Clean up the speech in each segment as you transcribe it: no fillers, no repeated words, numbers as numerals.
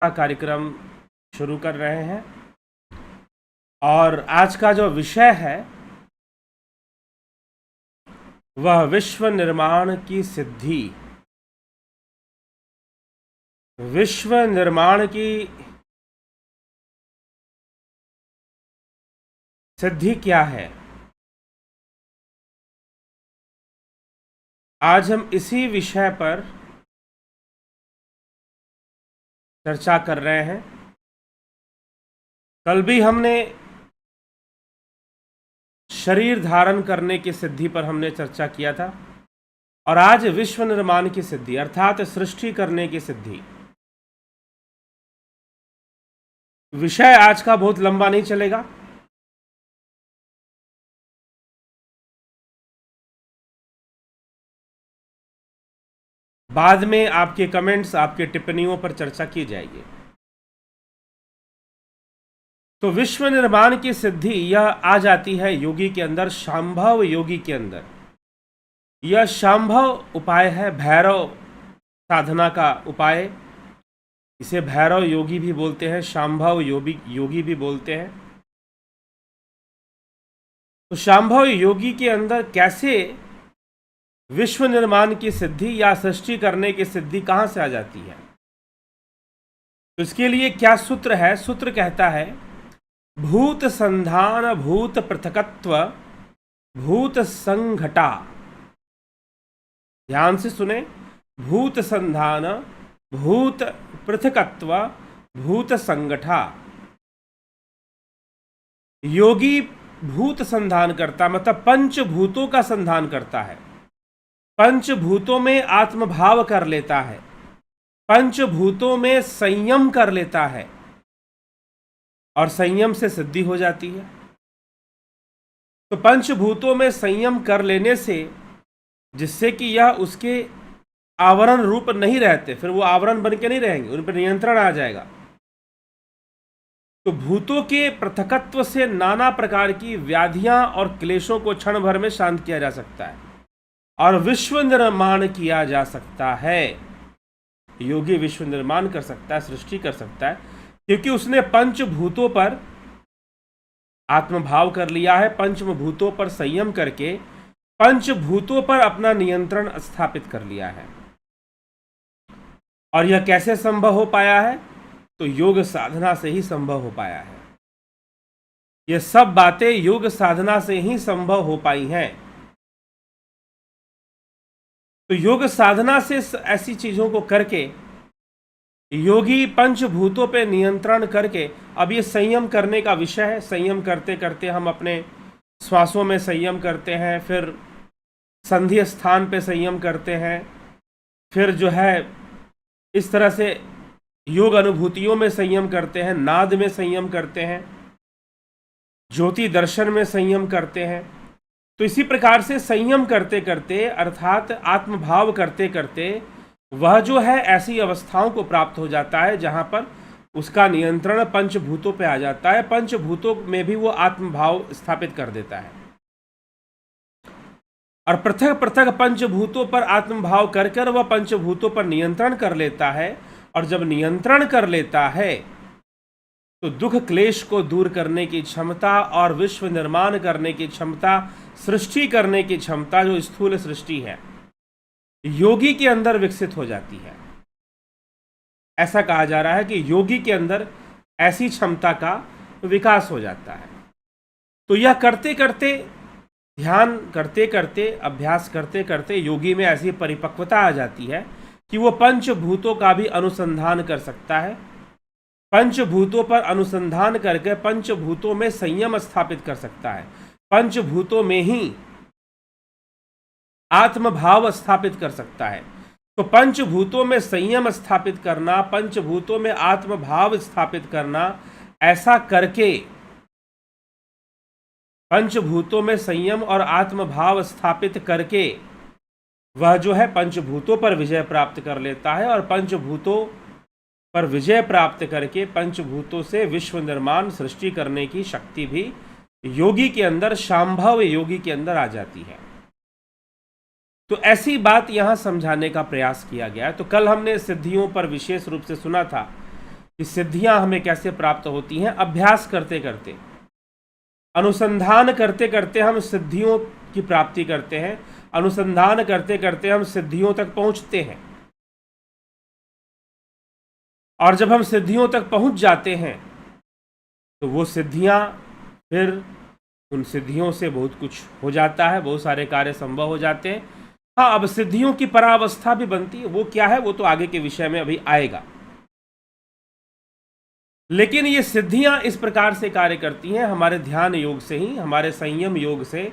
कार्यक्रम शुरू कर रहे हैं और आज का जो विषय है वह विश्व निर्माण की सिद्धि। विश्व निर्माण की सिद्धि क्या है, आज हम इसी विषय पर चर्चा कर रहे हैं। कल भी हमने शरीर धारण करने की सिद्धि पर हमने चर्चा किया था और आज विश्व निर्माण की सिद्धि अर्थात सृष्टि करने की सिद्धि। विषय आज का बहुत लंबा नहीं चलेगा, बाद में आपके कमेंट्स, आपके टिप्पणियों पर चर्चा की जाएगी। तो विश्व निर्माण की सिद्धि यह आ जाती है योगी के अंदर, शांभव योगी के अंदर। यह शांभव उपाय है, भैरव साधना का उपाय। इसे भैरव योगी भी बोलते हैं, शांभव योगी भी बोलते हैं। तो शांभव योगी के अंदर कैसे विश्व निर्माण की सिद्धि या सृष्टि करने की सिद्धि कहां से आ जाती है, तो इसके लिए क्या सूत्र है? सूत्र कहता है भूत संधान भूत पृथकत्व भूत संघटा। ध्यान से सुने, भूत संधान भूत पृथकत्व भूत संगठा। योगी भूत संधान करता मतलब पंचभूतों का संधान करता है, पंचभूतों में आत्मभाव कर लेता है, पंचभूतों में संयम कर लेता है और संयम से सिद्धि हो जाती है। तो पंचभूतों में संयम कर लेने से, जिससे कि यह उसके आवरण रूप नहीं रहते, फिर वो आवरण बन के नहीं रहेंगे, उन पर नियंत्रण आ जाएगा। तो भूतों के पृथकत्व से नाना प्रकार की व्याधियां और क्लेशों को क्षण भर में शांत किया जा सकता है और विश्व निर्माण किया जा सकता है। योगी विश्व निर्माण कर सकता है, सृष्टि कर सकता है, क्योंकि उसने पंचभूतों पर आत्मभाव कर लिया है, पंचभूतों पर संयम करके पंचभूतों पर अपना नियंत्रण स्थापित कर लिया है। और यह कैसे संभव हो पाया है? तो योग साधना से ही संभव हो पाया है। यह सब बातें योग साधना से ही संभव हो पाई हैं। तो योग साधना से ऐसी चीजों को करके योगी पंचभूतों पे नियंत्रण करके, अब ये संयम करने का विषय है। संयम करते करते हम अपने श्वासों में संयम करते हैं, फिर संधि स्थान पे संयम करते हैं, फिर जो है इस तरह से योग अनुभूतियों में संयम करते हैं, नाद में संयम करते हैं, ज्योति दर्शन में संयम करते हैं। तो इसी प्रकार से संयम करते करते अर्थात आत्मभाव करते करते वह जो है ऐसी अवस्थाओं को प्राप्त हो जाता है जहां पर उसका नियंत्रण पंचभूतों पे आ जाता है, पंचभूतों में भी वो आत्मभाव स्थापित कर देता है और पृथक पृथक पंचभूतों पर आत्मभाव कर कर वह पंचभूतों पर नियंत्रण कर लेता है। और जब नियंत्रण कर लेता है तो दुख क्लेश को दूर करने की क्षमता और विश्व निर्माण करने की क्षमता, सृष्टि करने की क्षमता, जो स्थूल सृष्टि है, योगी के अंदर विकसित हो जाती है। ऐसा कहा जा रहा है कि योगी के अंदर ऐसी क्षमता का विकास हो जाता है। तो यह करते करते, ध्यान करते करते, अभ्यास करते करते योगी में ऐसी परिपक्वता आ जाती है कि वो पंचभूतों का भी अनुसंधान कर सकता है, पंचभूतों पर अनुसंधान करके पंचभूतों में संयम स्थापित कर सकता है, पंचभूतों में ही आत्मभाव स्थापित कर सकता है। तो पंचभूतों में संयम स्थापित करना, पंचभूतों में आत्मभाव स्थापित करना, ऐसा करके पंचभूतों में संयम और आत्मभाव स्थापित करके वह जो है पंचभूतों पर विजय प्राप्त कर लेता है और पंचभूतों पर विजय प्राप्त करके पंचभूतों से विश्व निर्माण सृष्टि करने की शक्ति भी योगी के अंदर, शांभव योगी के अंदर आ जाती है। तो ऐसी बात यहां समझाने का प्रयास किया गया है। तो कल हमने सिद्धियों पर विशेष रूप से सुना था कि सिद्धियां हमें कैसे प्राप्त होती हैं। अभ्यास करते करते, अनुसंधान करते करते हम सिद्धियों की प्राप्ति करते हैं। अनुसंधान करते करते हम सिद्धियों तक पहुंचते हैं, और जब हम सिद्धियों तक पहुंच जाते हैं तो वो सिद्धियां, फिर उन सिद्धियों से बहुत कुछ हो जाता है, बहुत सारे कार्य संभव हो जाते हैं। हाँ, अब सिद्धियों की परावस्था भी बनती है। वो क्या है, वो तो आगे के विषय में अभी आएगा। लेकिन ये सिद्धियां इस प्रकार से कार्य करती हैं, हमारे ध्यान योग से ही, हमारे संयम योग से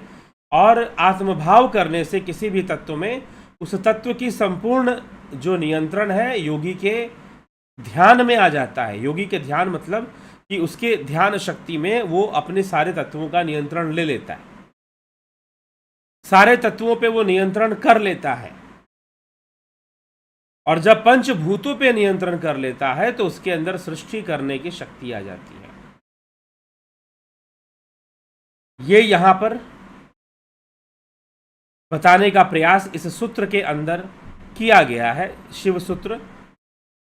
और आत्मभाव करने से किसी भी तत्व में उस तत्व की संपूर्ण जो नियंत्रण है योगी के ध्यान में आ जाता है। योगी के ध्यान मतलब कि उसके ध्यान शक्ति में वो अपने सारे तत्वों का नियंत्रण ले लेता है, सारे तत्वों पे वो नियंत्रण कर लेता है। और जब पंचभूतों पे नियंत्रण कर लेता है तो उसके अंदर सृष्टि करने की शक्ति आ जाती है। ये यहां पर बताने का प्रयास इस सूत्र के अंदर किया गया है। शिव सूत्र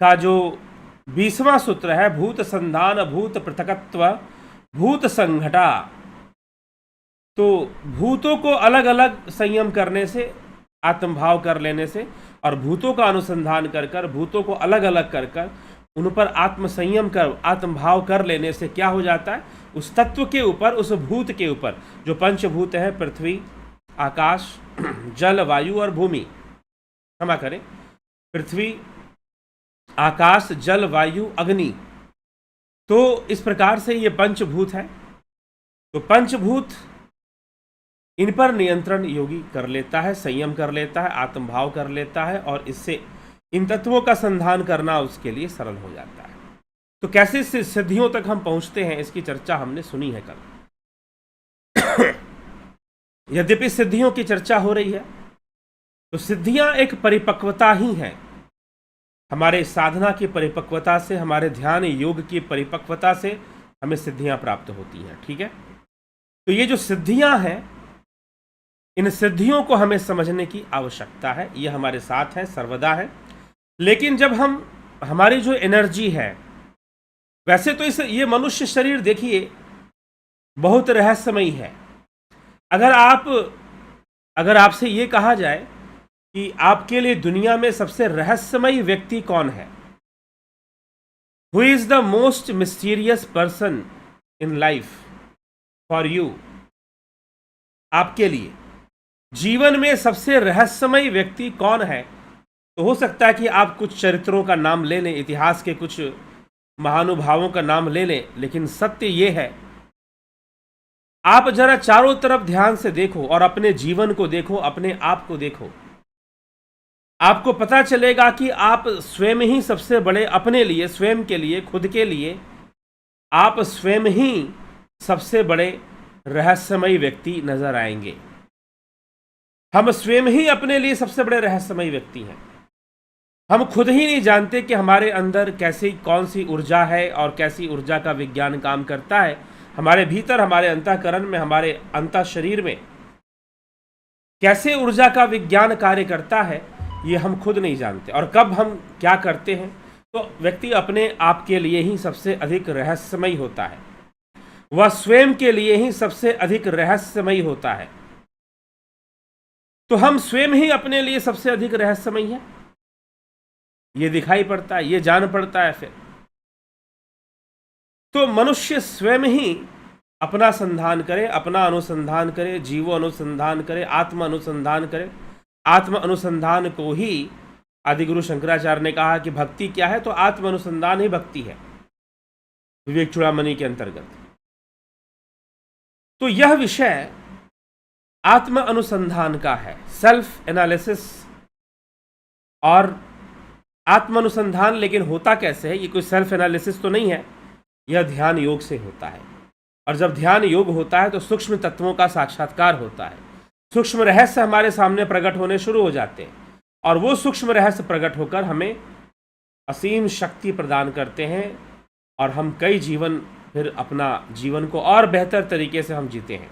का जो 20वां सूत्र है, भूत संधान भूत पृथकत्व भूत संघटा। तो भूतों को अलग अलग संयम करने से, आत्मभाव कर लेने से, और भूतों का अनुसंधान कर कर, भूतों को अलग अलग कर कर उन पर आत्म संयम कर, आत्मभाव कर लेने से क्या हो जाता है, उस तत्व के ऊपर, उस भूत के ऊपर जो पंचभूत है, पृथ्वी, आकाश, जल, वायु और भूमि, क्षमा करें, पृथ्वी, आकाश, जल, वायु, अग्नि। तो इस प्रकार से ये पंचभूत है। तो पंचभूत, इन पर नियंत्रण योगी कर लेता है, संयम कर लेता है, आत्मभाव कर लेता है, और इससे इन तत्वों का संधान करना उसके लिए सरल हो जाता है। तो कैसे सिद्धियों तक हम पहुंचते हैं, इसकी चर्चा हमने सुनी है कल। यद्यपि सिद्धियों की चर्चा हो रही है, तो सिद्धियां एक परिपक्वता ही है। हमारे साधना की परिपक्वता से, हमारे ध्यान योग की परिपक्वता से हमें सिद्धियां प्राप्त होती हैं। ठीक है, तो ये जो सिद्धियां हैं, इन सिद्धियों को हमें समझने की आवश्यकता है। ये हमारे साथ है, सर्वदा है। लेकिन जब हमारी जो एनर्जी है, वैसे तो ये मनुष्य शरीर देखिए बहुत रहस्यमयी है। अगर आपसे ये कहा जाए कि आपके लिए दुनिया में सबसे रहस्यमयी व्यक्ति कौन है, who is the most mysterious person in life for you, आपके लिए जीवन में सबसे रहस्यमयी व्यक्ति कौन है, तो हो सकता है कि आप कुछ चरित्रों का नाम ले लें, इतिहास के कुछ महानुभावों का नाम ले लें, लेकिन सत्य ये है, आप जरा चारों तरफ ध्यान से देखो और अपने जीवन को देखो, अपने आप को देखो, आपको पता चलेगा कि आप स्वयं ही सबसे बड़े, अपने लिए, स्वयं के लिए, खुद के लिए आप स्वयं ही सबसे बड़े रहस्यमयी व्यक्ति नजर आएंगे। हम स्वयं ही अपने लिए सबसे बड़े रहस्यमयी व्यक्ति हैं। हम खुद ही नहीं जानते कि हमारे अंदर कैसी, कौन सी ऊर्जा है और कैसी ऊर्जा का विज्ञान काम करता है हमारे भीतर, हमारे अंतःकरण में, हमारे अंतः शरीर में कैसे ऊर्जा का विज्ञान कार्य करता है, ये हम खुद नहीं जानते। और कब हम क्या करते हैं, तो व्यक्ति अपने आप के लिए ही सबसे अधिक रहस्यमयी होता है, वह स्वयं के लिए ही सबसे अधिक रहस्यमयी होता है। तो हम स्वयं ही अपने लिए सबसे अधिक रहस्यमयी है, ये दिखाई पड़ता है, ये जान पड़ता है। फिर तो मनुष्य स्वयं ही अपना संधान करे, अपना अनुसंधान करे, जीवो अनुसंधान करे, आत्म अनुसंधान करे। आत्म अनुसंधान को ही आदिगुरु शंकराचार्य ने कहा कि भक्ति क्या है, तो आत्म अनुसंधान ही भक्ति है, विवेक चूड़ामणि के अंतर्गत। तो यह विषय आत्म अनुसंधान का है, सेल्फ एनालिसिस और आत्म अनुसंधान। लेकिन होता कैसे है, ये कोई सेल्फ एनालिसिस तो नहीं है, यह ध्यान योग से होता है। और जब ध्यान योग होता है तो सूक्ष्म तत्वों का साक्षात्कार होता है, सूक्ष्म रहस्य हमारे सामने प्रकट होने शुरू हो जाते हैं, और वो सूक्ष्म रहस्य प्रकट होकर हमें असीम शक्ति प्रदान करते हैं, और हम कई जीवन, फिर अपना जीवन को और बेहतर तरीके से हम जीते हैं।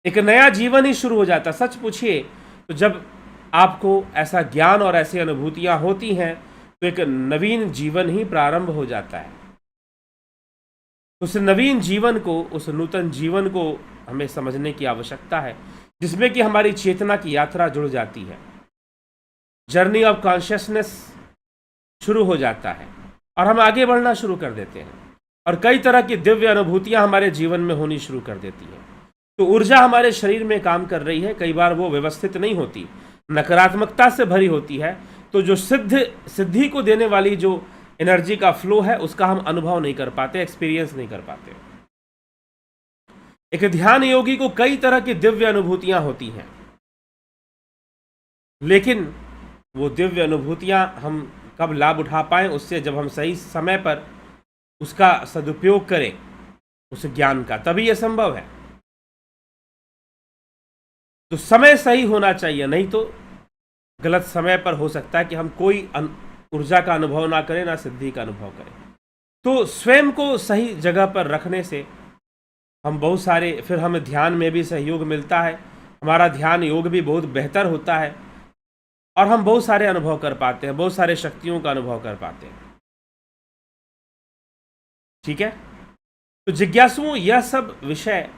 एक नया जीवन ही शुरू हो जाता है। सच पूछिए तो जब आपको ऐसा ज्ञान और ऐसी अनुभूतियां होती हैं तो एक नवीन जीवन ही प्रारंभ हो जाता है। उस नवीन जीवन को, उस नूतन जीवन को हमें समझने की आवश्यकता है, जिसमें कि हमारी चेतना की यात्रा जुड़ जाती है, जर्नी ऑफ कॉन्शियसनेस शुरू हो जाता है और हम आगे बढ़ना शुरू कर देते हैं और कई तरह की दिव्य अनुभूतियां हमारे जीवन में होनी शुरू कर देती हैं। तो ऊर्जा हमारे शरीर में काम कर रही है, कई बार वो व्यवस्थित नहीं होती, नकारात्मकता से भरी होती है। तो जो सिद्धि को देने वाली जो एनर्जी का फ्लो है, उसका हम अनुभव नहीं कर पाते, एक्सपीरियंस नहीं कर पाते। एक ध्यान योगी को कई तरह की दिव्य अनुभूतियां होती हैं, लेकिन वो दिव्य अनुभूतियां हम कब लाभ उठा पाएं उससे, जब हम सही समय पर उसका सदुपयोग करें उस ज्ञान का, तभी यह संभव है। तो समय सही होना चाहिए, नहीं तो गलत समय पर हो सकता है कि हम कोई ऊर्जा का अनुभव ना करें, ना सिद्धि का अनुभव करें। तो स्वयं को सही जगह पर रखने से हम बहुत सारे, फिर हमें ध्यान में भी सहयोग मिलता है, हमारा ध्यान योग भी बहुत बेहतर होता है और हम बहुत सारे अनुभव कर पाते हैं, बहुत सारे शक्तियों का अनुभव कर पाते हैं। ठीक है, तो जिज्ञासुओं यह सब विषय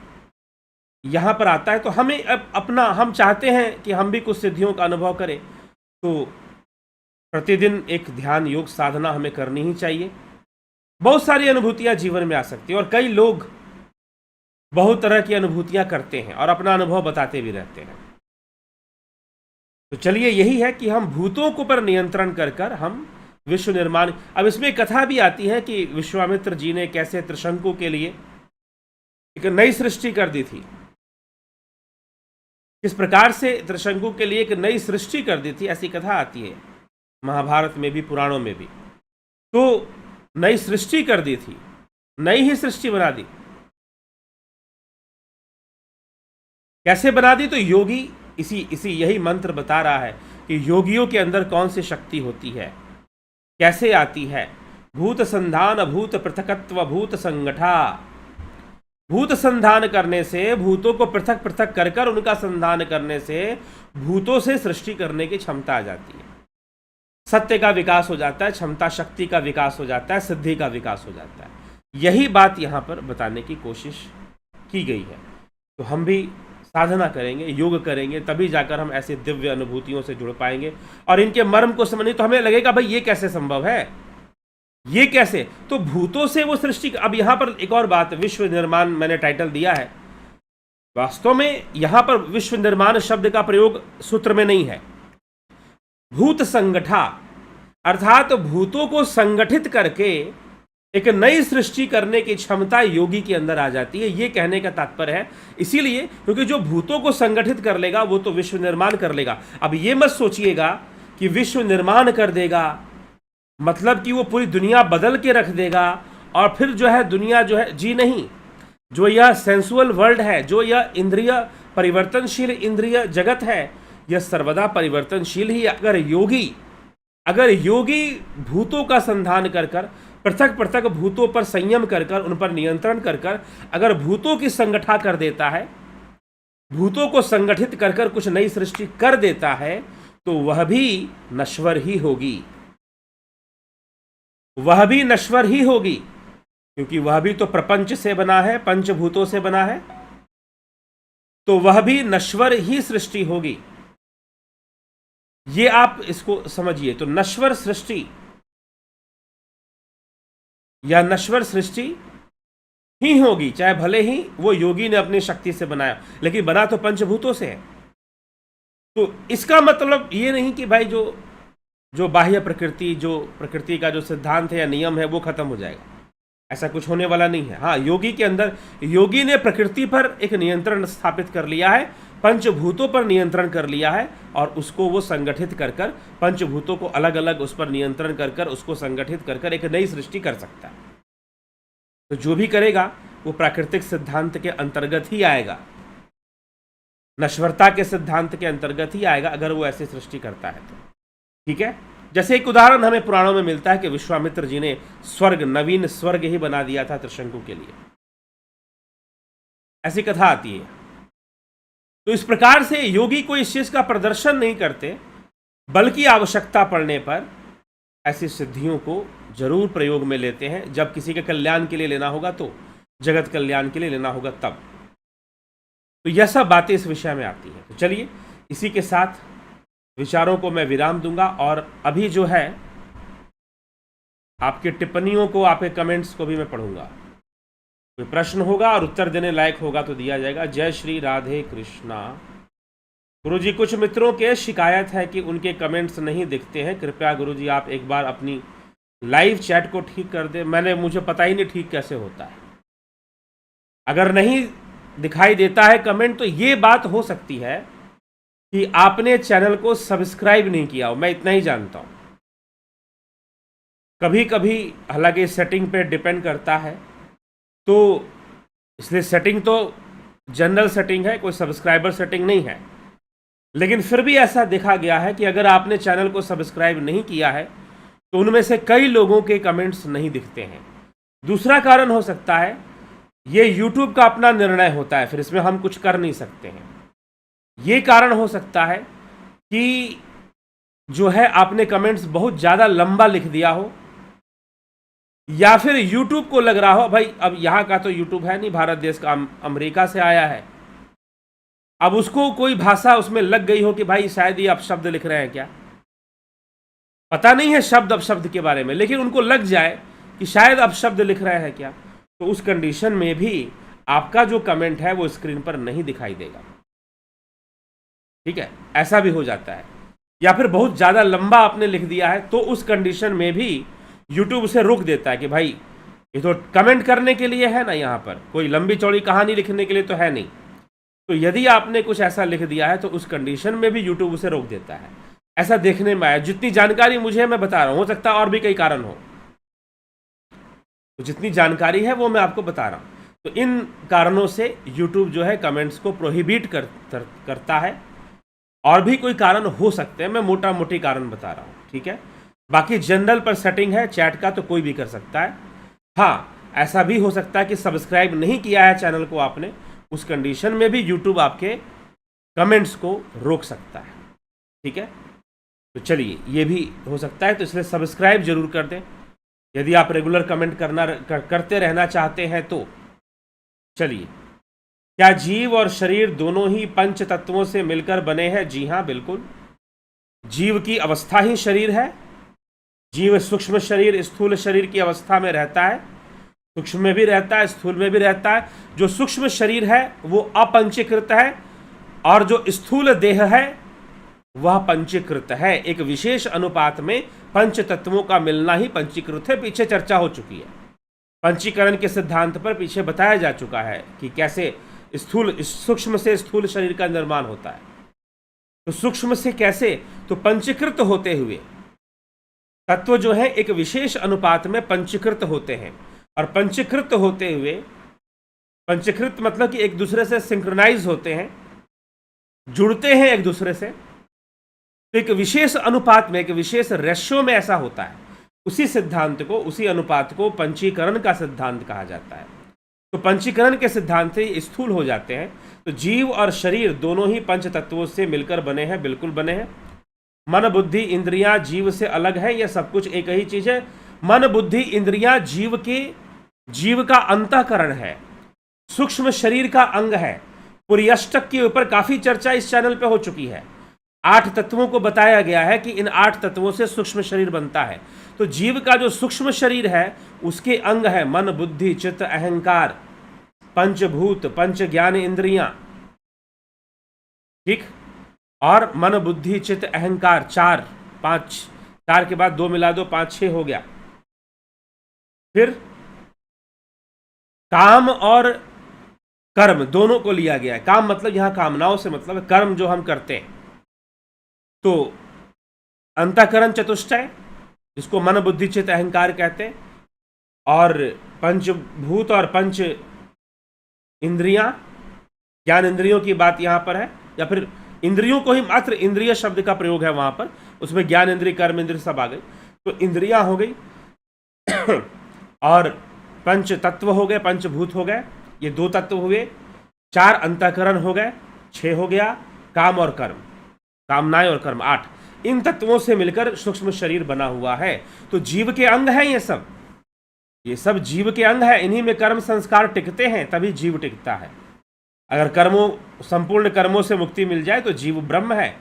यहां पर आता है। तो हमें अब अपना, हम चाहते हैं कि हम भी कुछ सिद्धियों का अनुभव करें, तो प्रतिदिन एक ध्यान योग साधना हमें करनी ही चाहिए। बहुत सारी अनुभूतियां जीवन में आ सकती हैं और कई लोग बहुत तरह की अनुभूतियां करते हैं और अपना अनुभव बताते भी रहते हैं। तो चलिए, यही है कि हम भूतों को पर नियंत्रण कर कर हम विश्व निर्माण। अब इसमें कथा भी आती है कि विश्वामित्र जी ने कैसे त्रिशंकु के लिए एक नई सृष्टि कर दी थी, किस प्रकार से त्रिशंकु के लिए एक नई सृष्टि कर दी थी, ऐसी कथा आती है महाभारत में भी, पुराणों में भी। तो नई सृष्टि कर दी थी, नई ही सृष्टि बना दी। कैसे बना दी? तो योगी इसी यही मंत्र बता रहा है कि योगियों के अंदर कौन सी शक्ति होती है, कैसे आती है। भूत संधान भूत पृथकत्व भूत संगठा। भूत संधान करने से, भूतों को पृथक पृथक कर कर उनका संधान करने से भूतों से सृष्टि करने की क्षमता आ जाती है। सत्य का विकास हो जाता है, क्षमता शक्ति का विकास हो जाता है, सिद्धि का विकास हो जाता है। यही बात यहाँ पर बताने की कोशिश की गई है। तो हम भी साधना करेंगे, योग करेंगे, तभी जाकर हम ऐसे दिव्य अनुभूतियों से जुड़ पाएंगे और इनके मर्म को समझने, तो हमें लगेगा भाई ये कैसे संभव है, ये कैसे। तो भूतों से वो सृष्टि। अब यहां पर एक और बात, विश्व निर्माण मैंने टाइटल दिया है, वास्तव में यहां पर विश्व निर्माण शब्द का प्रयोग सूत्र में नहीं है। भूत संगठा अर्थात भूतों को संगठित करके एक नई सृष्टि करने की क्षमता योगी के अंदर आ जाती है, ये कहने का तात्पर्य है। इसीलिए क्योंकि जो भूतों को संगठित कर लेगा वो तो विश्व निर्माण कर लेगा। अब ये मत सोचिएगा कि विश्व निर्माण कर देगा मतलब कि वो पूरी दुनिया बदल के रख देगा और फिर जो है दुनिया जो है, जी नहीं। जो यह सेंसुअल वर्ल्ड है, जो यह इंद्रिय परिवर्तनशील इंद्रिय जगत है, यह सर्वदा परिवर्तनशील ही। अगर योगी भूतों का संधान कर कर, पृथक पृथक भूतों पर संयम कर कर, उन पर नियंत्रण कर कर अगर भूतों की संगठा कर देता है, भूतों को संगठित कर कर कुछ नई सृष्टि कर देता है, तो वह भी नश्वर ही होगी, वह भी नश्वर ही होगी, क्योंकि वह भी तो प्रपंच से बना है, पंचभूतों से बना है, तो वह भी नश्वर ही सृष्टि होगी। ये आप इसको समझिए। तो नश्वर सृष्टि या नश्वर सृष्टि ही होगी, चाहे भले ही वो योगी ने अपनी शक्ति से बनाया, लेकिन बना तो पंचभूतों से है। तो इसका मतलब ये नहीं कि भाई जो बाह्य प्रकृति, जो प्रकृति का जो सिद्धांत है या नियम है वो खत्म हो जाएगा, ऐसा कुछ होने वाला नहीं है। हाँ, योगी के अंदर, योगी ने प्रकृति पर एक नियंत्रण स्थापित कर लिया है, पंचभूतों पर नियंत्रण कर लिया है और उसको वो संगठित कर कर, पंचभूतों को अलग अलग उस पर नियंत्रण कर कर, उसको संगठित कर कर एक नई सृष्टि कर सकता है। तो जो भी करेगा वो प्राकृतिक सिद्धांत के अंतर्गत ही आएगा, नश्वरता के सिद्धांत के अंतर्गत ही आएगा, अगर वो ऐसी सृष्टि करता है तो। ठीक है, जैसे एक उदाहरण हमें पुराणों में मिलता है कि विश्वामित्र जी ने स्वर्ग, नवीन स्वर्ग ही बना दिया था त्रिशंकु के लिए, ऐसी कथा आती है। तो इस प्रकार से योगी कोई इस चीज का प्रदर्शन नहीं करते, बल्कि आवश्यकता पड़ने पर ऐसी सिद्धियों को जरूर प्रयोग में लेते हैं। जब किसी के कल्याण के लिए लेना होगा तो जगत कल्याण के लिए लेना होगा तब। तो यह सब बातें इस विषय में आती हैं। तो चलिए इसी के साथ विचारों को मैं विराम दूंगा और अभी जो है आपकी टिप्पणियों को, आपके कमेंट्स को भी मैं पढ़ूंगा। कोई प्रश्न होगा और उत्तर देने लायक होगा तो दिया जाएगा। जय श्री राधे कृष्णा। गुरुजी, कुछ मित्रों के शिकायत है कि उनके कमेंट्स नहीं दिखते हैं, कृपया गुरुजी आप एक बार अपनी लाइव चैट को ठीक कर दे। मुझे पता ही नहीं ठीक कैसे होता है। अगर नहीं दिखाई देता है कमेंट तो ये बात हो सकती है कि आपने चैनल को सब्सक्राइब नहीं किया हो, मैं इतना ही जानता हूं। कभी कभी हालांकि सेटिंग पे डिपेंड करता है, तो इसलिए सेटिंग तो जनरल सेटिंग है, कोई सब्सक्राइबर सेटिंग नहीं है। लेकिन फिर भी ऐसा देखा गया है कि अगर आपने चैनल को सब्सक्राइब नहीं किया है तो उनमें से कई लोगों के कमेंट्स नहीं दिखते हैं। दूसरा कारण हो सकता है, ये YouTube का अपना निर्णय होता है, फिर इसमें हम कुछ कर नहीं सकते हैं। ये कारण हो सकता है कि जो है आपने कमेंट्स बहुत ज़्यादा लंबा लिख दिया हो, या फिर YouTube को लग रहा हो भाई अब यहाँ का तो YouTube है नहीं, भारत देश का, अमेरिका से आया है, अब उसको कोई भाषा उसमें लग गई हो कि भाई शायद ये अपशब्द लिख रहे हैं क्या। पता नहीं है शब्द अपशब्द के बारे में, लेकिन उनको लग जाए कि शायद अपशब्द लिख रहे हैं क्या, तो उस कंडीशन में भी आपका जो कमेंट है वो स्क्रीन पर नहीं दिखाई देगा। ठीक है, ऐसा भी हो जाता है। या फिर बहुत ज़्यादा लंबा आपने लिख दिया है तो उस कंडीशन में भी YouTube उसे रोक देता है कि भाई ये तो कमेंट करने के लिए है ना, यहाँ पर कोई लंबी चौड़ी कहानी लिखने के लिए तो है नहीं। तो यदि आपने कुछ ऐसा लिख दिया है तो उस कंडीशन में भी YouTube उसे रोक देता है। ऐसा देखने में आया, जितनी जानकारी मुझे है मैं बता रहा हूँ, हो सकता है और भी कई कारण हो, तो जितनी जानकारी है वो मैं आपको बता रहा हूँ। तो इन कारणों से YouTube जो है कमेंट्स को प्रोहिबिट करता है, और भी कोई कारण हो सकते हैं, मैं मोटा मोटी कारण बता रहा हूँ। ठीक है, बाकी जनरल पर सेटिंग है चैट का तो कोई भी कर सकता है। हाँ, ऐसा भी हो सकता है कि सब्सक्राइब नहीं किया है चैनल को आपने, उस कंडीशन में भी YouTube आपके कमेंट्स को रोक सकता है। ठीक है, तो चलिए ये भी हो सकता है, तो इसलिए सब्सक्राइब जरूर कर दें यदि आप रेगुलर कमेंट करते रहना चाहते हैं तो। चलिए, क्या जीव और शरीर दोनों ही पंच तत्वों से मिलकर बने हैं? जी हाँ, बिल्कुल। जीव की अवस्था ही शरीर है। जीव सूक्ष्म शरीर, स्थूल शरीर की अवस्था में रहता है, सूक्ष्म में भी रहता है, स्थूल में भी रहता है। जो सूक्ष्म शरीर है वो अपंचीकृत है, और जो स्थूल देह है वह पंचीकृत है। एक विशेष अनुपात में पंच तत्वों का मिलना ही पंचीकृत है। पीछे चर्चा हो चुकी है, पंचीकरण के सिद्धांत पर पीछे बताया जा चुका है कि कैसे सूक्ष्म से स्थूल शरीर का निर्माण होता है। तो सूक्ष्म से कैसे, तो पंचीकृत होते हुए तत्व जो है एक विशेष अनुपात में पंचीकृत होते हैं, और पंचीकृत होते हुए, पंचीकृत मतलब कि एक दूसरे से सिंक्रोनाइज होते हैं, जुड़ते हैं एक दूसरे से। तो एक विशेष अनुपात में, एक विशेष रेशियो में ऐसा होता है। उसी सिद्धांत को, उसी अनुपात को पंचीकरण का सिद्धांत कहा जाता है। तो पंचीकरण के सिद्धांत से स्थूल हो जाते हैं। तो जीव और शरीर दोनों ही पंच तत्वों से मिलकर बने हैं, बिल्कुल बने हैं। मन बुद्धि इंद्रियां जीव से अलग है, यह सब कुछ एक ही चीज है। मन बुद्धि इंद्रियां जीव का अंतःकरण है, सूक्ष्म शरीर का अंग है। पुर्यष्टक के ऊपर काफी चर्चा इस चैनल पे हो चुकी है। 8 तत्वों को बताया गया है कि इन 8 तत्वों से सूक्ष्म शरीर बनता है। तो जीव का जो सूक्ष्म शरीर है उसके अंग है मन बुद्धि चित्त अहंकार, पंचभूत, पंच ज्ञान इंद्रियां। ठीक, और मन बुद्धि चित्त अहंकार 4 के बाद 2 मिला दो 5 6 हो गया। फिर काम और कर्म दोनों को लिया गया है। काम मतलब यहां कामनाओं से मतलब है, कर्म जो हम करते हैं। तो अंतःकरण चतुष्टय, जिसको मन बुद्धि चित्त अहंकार कहते हैं, और पंचभूत और पंच इंद्रियां, ज्ञान इंद्रियों की बात यहां पर है, या फिर इंद्रियों को ही मात्र इंद्रिय शब्द का प्रयोग है वहां पर, उसमें ज्ञान इंद्रिय कर्म इंद्रिय सब आ गई। तो इंद्रियां हो गई और पंच तत्व हो गए, पंचभूत हो गए, ये 2 तत्व हुए। 4 अंतःकरण हो गए, 6 हो गया काम और कर्म, कामनाएं और कर्म 8। इन तत्वों से मिलकर सूक्ष्म शरीर बना हुआ है। तो जीव के अंग है ये सब। ये सब जीव के अंग है, इन्हीं में कर्म संस्कार टिकते हैं, तभी जीव टिकता है। अगर कर्मों संपूर्ण कर्मों से मुक्ति मिल जाए तो जीव ब्रह्म है,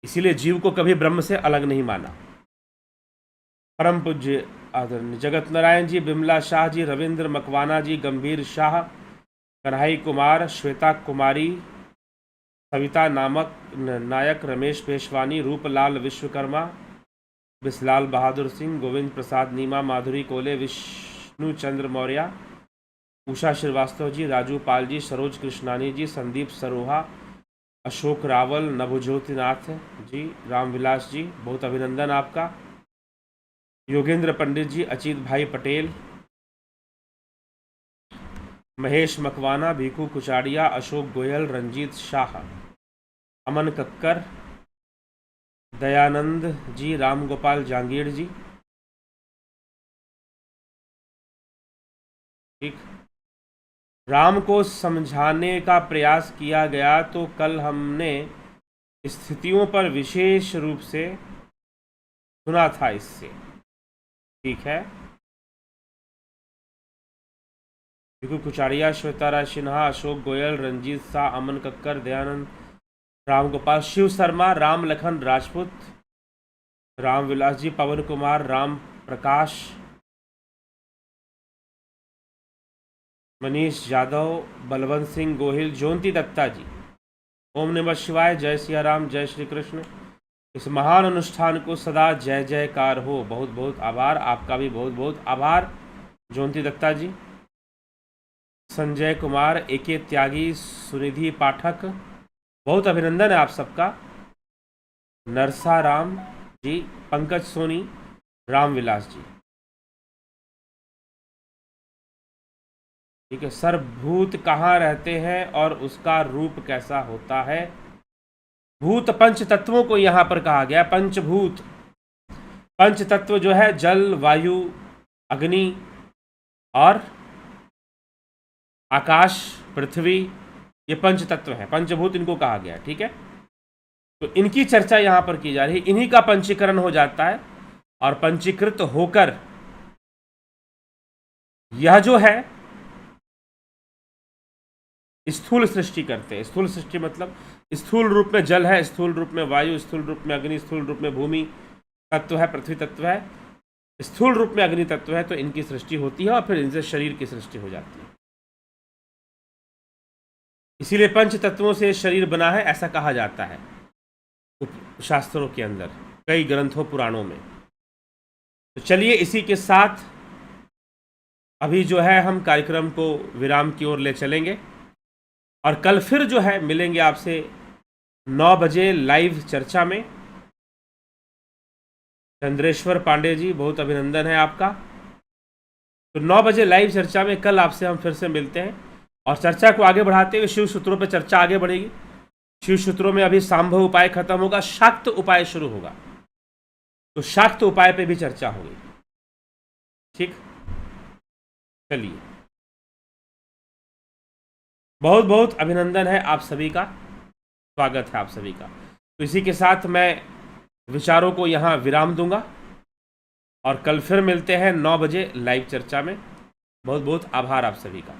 इसीलिए जीव को कभी ब्रह्म से अलग नहीं माना। परम पूज्य आदरणीय जगत नारायण जी, बिमला शाह जी, रविंद्र मकवाना जी, गंभीर शाह, कन्हई कुमार, श्वेता कुमारी, सविता नायक, रमेश पेशवानी, रूपलाल विश्वकर्मा, बिस्लाल बहादुर सिंह, गोविंद प्रसाद नीमा, माधुरी कोले, विष्णु चंद्र मौर्य, उषा श्रीवास्तव जी, राजू पाल जी, सरोज कृष्णानी जी, संदीप सरोहा, अशोक रावल, नभज्योतिनाथ जी, रामविलास जी, बहुत अभिनंदन आपका। योगेंद्र पंडित जी, अचित भाई पटेल, महेश मकवाना, भीखू कुचाड़िया, अशोक गोयल, रंजीत शाह, अमन कक्कर, दयानंद जी, राम गोपाल जांगीर जी, ठीक। राम को समझाने का प्रयास किया गया तो कल हमने स्थितियों पर विशेष रूप से सुना था इससे, ठीक है। भिखू कुचाड़िया, श्वेतारा सिन्हा, अशोक गोयल, रंजीत शाह, अमन कक्कर, दयानंद, राम गोपाल, शिव शर्मा, राम लखन राजपूत, राम विलास जी, पवन कुमार, राम प्रकाश, मनीष यादव, बलवंत सिंह गोहिल, ज्योति दत्ता जी। ओम नमः शिवाय, जय सिया राम, जय श्री कृष्ण। इस महान अनुष्ठान को सदा जय जयकार हो। बहुत बहुत आभार, आपका भी बहुत बहुत आभार ज्योति दत्ता जी। संजय कुमार, एके त्यागी, सुनिधि पाठक, बहुत अभिनंदन है आप सबका। नरसा राम जी, पंकज सोनी, रामविलास जी, ठीक है। सर, भूत कहाँ रहते हैं और उसका रूप कैसा होता है? भूत पंच तत्वों को यहाँ पर कहा गया, पंचभूत। पंच तत्व जो है जल, वायु, अग्नि और आकाश, पृथ्वी, ये पंच तत्व है, पंचभूत इनको कहा गया, ठीक है। तो इनकी चर्चा यहाँ पर की जा रही है, इन्हीं का पंचीकरण हो जाता है और पंचीकृत होकर यह जो है स्थूल सृष्टि करते हैं। स्थूल सृष्टि मतलब स्थूल रूप में जल है, स्थूल रूप में वायु, स्थूल रूप में अग्नि, स्थूल रूप में भूमि तत्व है, पृथ्वी तत्व है, स्थूल रूप में अग्नि तत्व है। तो इनकी सृष्टि होती है और फिर इनसे शरीर की सृष्टि हो जाती है। इसीलिए पंच तत्वों से शरीर बना है ऐसा कहा जाता है शास्त्रों के अंदर, कई ग्रंथों पुराणों में। तो चलिए इसी के साथ अभी जो है हम कार्यक्रम को विराम की ओर ले चलेंगे और कल फिर जो है मिलेंगे आपसे 9 बजे लाइव चर्चा में। चंद्रेश्वर पांडे जी, बहुत अभिनंदन है आपका। तो 9 बजे लाइव चर्चा में कल आपसे हम फिर से मिलते हैं और चर्चा को आगे बढ़ाते हुए शिव सूत्रों पर चर्चा आगे बढ़ेगी। शिव सूत्रों में अभी सांभव उपाय खत्म होगा, शाक्त उपाय शुरू होगा, तो शाक्त उपाय पे भी चर्चा होगी, ठीक। चलिए, बहुत बहुत अभिनंदन है आप सभी का, स्वागत है आप सभी का। तो इसी के साथ मैं विचारों को यहाँ विराम दूंगा और कल फिर मिलते हैं 9 बजे लाइव चर्चा में। बहुत बहुत आभार आप सभी का।